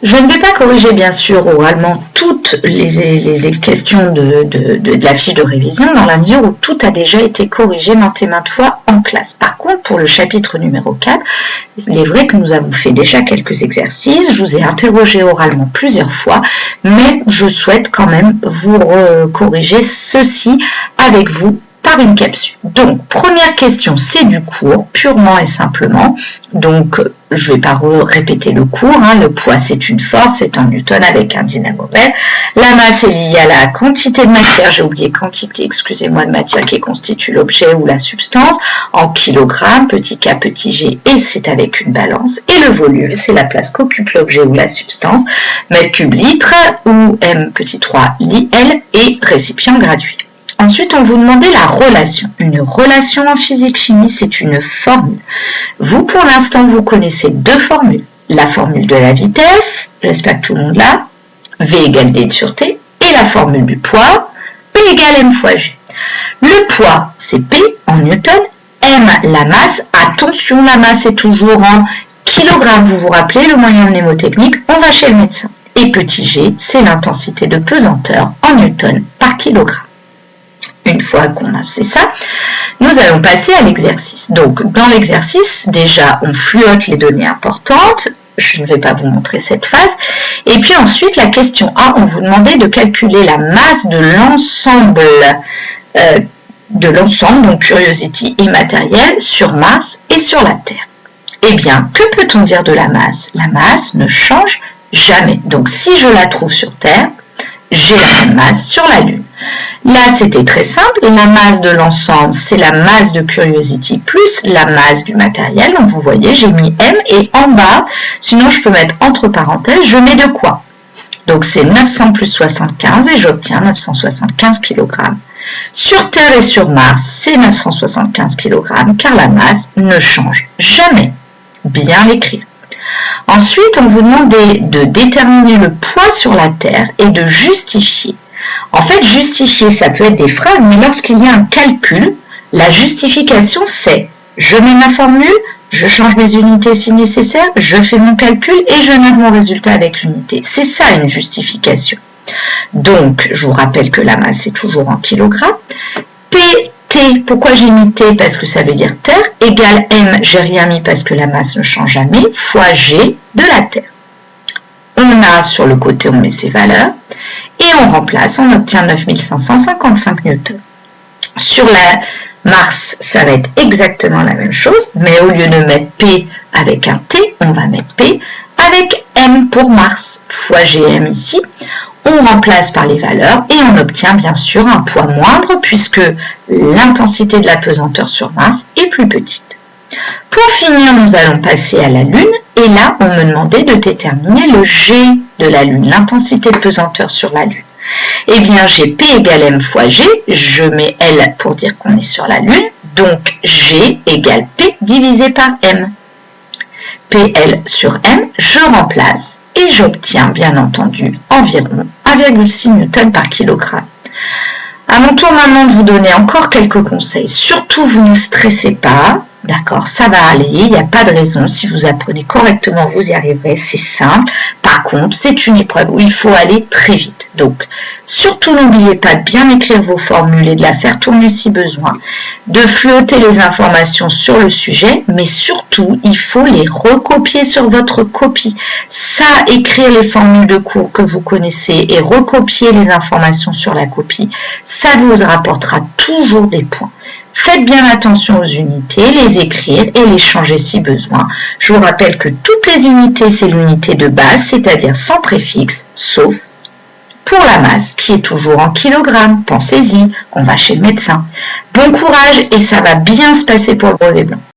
Je ne vais pas corriger bien sûr oralement toutes les questions de la fiche de révision dans la mesure où tout a déjà été corrigé maintes et maintes fois en classe. Par contre, pour le chapitre numéro 4, il est vrai que nous avons fait déjà quelques exercices, je vous ai interrogé oralement plusieurs fois, mais je souhaite quand même vous corriger ceci avec vous par une capsule. Donc, première question, c'est du cours, purement et simplement. Donc, je ne vais pas répéter le cours. Le poids, c'est une force, c'est en newton avec un dynamomètre. La masse est liée à la quantité de matière, j'ai oublié quantité, excusez-moi, de matière qui constitue l'objet ou la substance, en kilogrammes, petit k, petit g, et c'est avec une balance. Et le volume, c'est la place qu'occupe l'objet ou la substance, mètre cube litre, ou m petit 3 L, et récipient gradué. Ensuite, on vous demandait la relation. Une relation en physique-chimie, c'est une formule. Vous, pour l'instant, vous connaissez deux formules. La formule de la vitesse, j'espère que tout le monde l'a, V égale D sur T, et la formule du poids, P égale M fois G. Le poids, c'est P en newton, M, la masse. Attention, la masse est toujours en kilogrammes. Vous vous rappelez, le moyen mnémotechnique, on va chez le médecin. Et petit g, c'est l'intensité de pesanteur en newton par kilogramme. Une fois qu'on a fait ça, nous allons passer à l'exercice. Donc, dans l'exercice, déjà, on fluote les données importantes. Je ne vais pas vous montrer cette phase. Et puis ensuite, la question A, on vous demandait de calculer la masse de l'ensemble, donc Curiosity et matériel, sur Mars et sur la Terre. Eh bien, que peut-on dire de la masse? La masse ne change jamais. Donc, si je la trouve sur Terre, j'ai la même masse sur la Lune. Là, c'était très simple. La masse de l'ensemble, c'est la masse de Curiosity plus la masse du matériel. Donc, vous voyez, j'ai mis M et en bas, sinon je peux mettre entre parenthèses, je mets de quoi? Donc, c'est 900 plus 75 et j'obtiens 975 kg. Sur Terre et sur Mars, c'est 975 kg car la masse ne change jamais. Bien l'écrire. Ensuite, on vous demande de déterminer le poids sur la Terre et de justifier. En fait, justifier, ça peut être des phrases, mais lorsqu'il y a un calcul, la justification, c'est je mets ma formule, je change mes unités si nécessaire, je fais mon calcul et je note mon résultat avec l'unité. C'est ça une justification. Donc, je vous rappelle que la masse est toujours en kilogrammes. T, pourquoi j'ai mis T? Parce que ça veut dire Terre, égale M, j'ai rien mis parce que la masse ne change jamais, fois G de la Terre. On a sur le côté, on met ses valeurs, et on remplace, on obtient 9555 newtons. Sur la Mars, ça va être exactement la même chose, mais au lieu de mettre P avec un T, on va mettre P avec M pour Mars, fois GM ici. On remplace par les valeurs et on obtient bien sûr un poids moindre puisque l'intensité de la pesanteur sur Mars est plus petite. Pour finir, nous allons passer à la Lune et là, on me demandait de déterminer le G de la Lune, l'intensité de pesanteur sur la Lune. Eh bien, j'ai P égale M fois G, je mets L pour dire qu'on est sur la Lune, donc G égale P divisé par M. PL sur M, je remplace et j'obtiens bien entendu environ 1,6 Newton par kilogramme. À mon tour maintenant de vous donner encore quelques conseils. Surtout, vous ne stressez pas, d'accord, ça va aller, il n'y a pas de raison. Si vous apprenez correctement, vous y arriverez, c'est simple. Par contre, c'est une épreuve où il faut aller très vite. Donc, surtout n'oubliez pas de bien écrire vos formules et de la faire tourner si besoin, de fluoter les informations sur le sujet, mais surtout, il faut les recopier sur votre copie. Ça, écrire les formules de cours que vous connaissez et recopier les informations sur la copie, ça vous rapportera toujours des points. Faites bien attention aux unités, les écrire et les changer si besoin. Je vous rappelle que toutes les unités, c'est l'unité de base, c'est-à-dire sans préfixe, sauf pour la masse qui est toujours en kilogrammes. Pensez-y, on va chez le médecin. Bon courage et ça va bien se passer pour le brevet blanc.